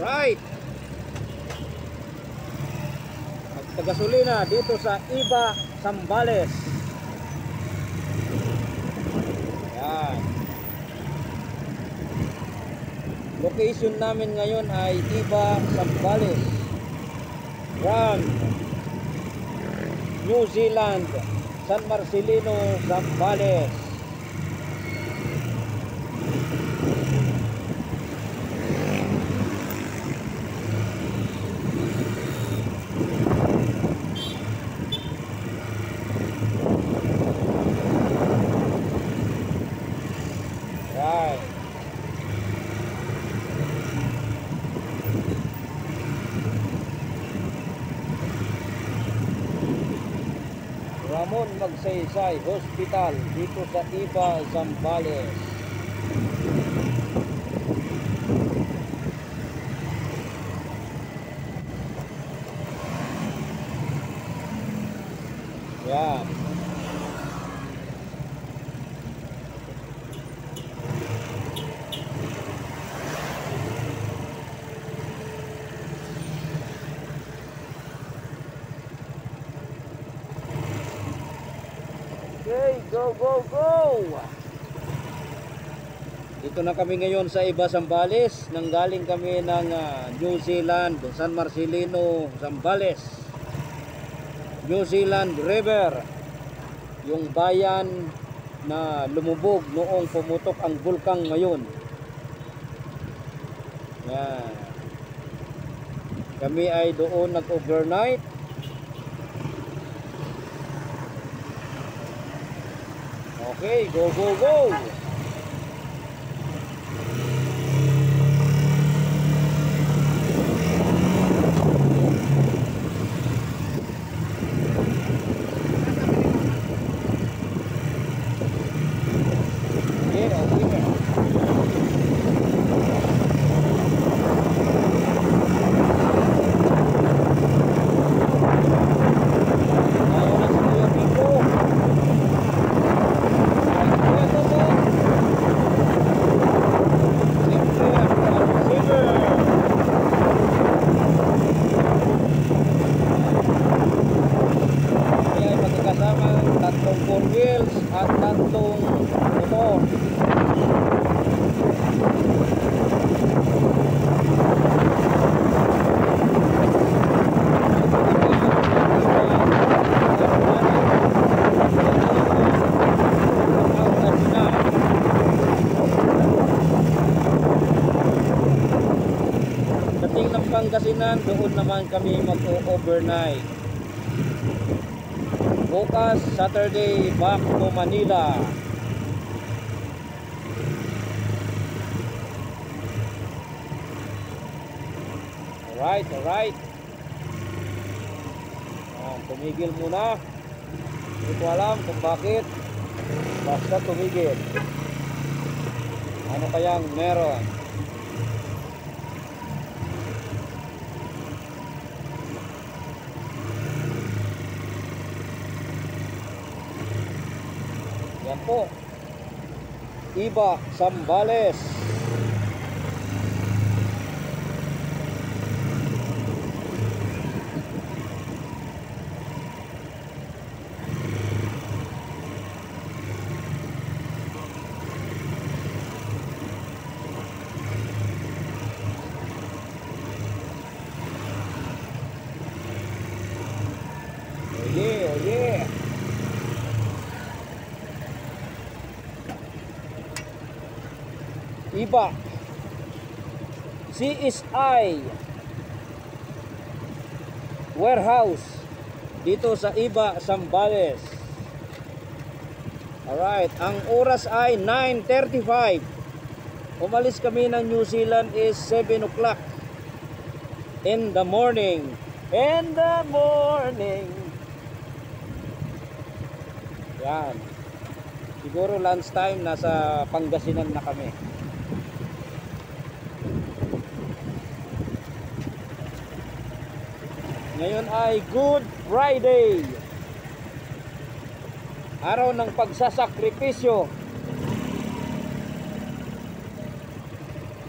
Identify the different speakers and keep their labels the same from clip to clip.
Speaker 1: Right. Magtagasolina dito sa Iba, Zambales. Yan. Location namin ngayon ay Iba, Zambales. From New Zealand, San Marcelino, Zambales. Right. Ramon Magsaysay Hospital dito sa Iba, Zambales. Yan. Okay, go, go, go! Dito na kami ngayon sa Iba, Zambales. Nanggaling kami ng New Zealand, San Marcelino, Zambales. New Zealand River, yung bayan na lumubog noong pumutok ang bulkang ngayon. Yan. Kami ay doon nag-overnight. Okay, go, go, go! Tatlong 4 wheels at tatlong motor. Dating ng Pangasinan, doon naman kami mag-overnight. Bukas, Saturday, back to Manila. Alright, alright. Tumigil muna. Hindi ko alam kung bakit. Basta tumigil. Ano kayang meron? Yan po, Iba, Zambales. Oh yeah, oh yeah. Iba, CSI warehouse dito sa Iba, Zambales. Alright, ang oras ay 9:35. Umalis kami ng New Zealand is 7 o'clock in the morning. In the morning. Yan. Siguro lunch time, nasa Pangasinan na kami. Ngayon ay Good Friday, araw ng pagsasakripisyo.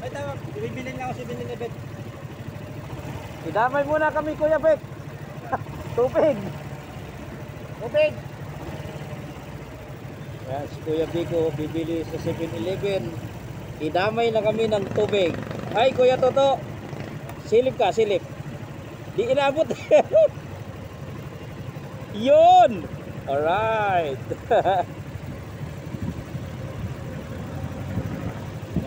Speaker 2: Ay tawag, bibilin lang ako sa 7-Eleven.
Speaker 1: Idamay muna kami, Kuya Bek. Tubig. Tubig. Yan, si Kuya Biko bibili sa 7-Eleven. Idamay na kami ng tubig. Ay, Kuya Toto. Silip ka, silip. Di inabot. Yun! Alright.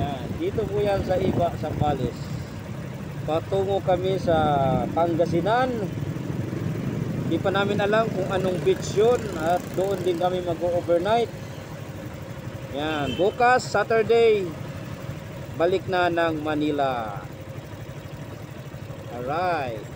Speaker 1: Yan, dito po yan sa Iba, Zambales. Patungo kami sa Pangasinan. Di pa namin alam kung anong beach yun. At doon din kami mag-overnight. Yan, bukas Saturday balik na ng Manila. Alright.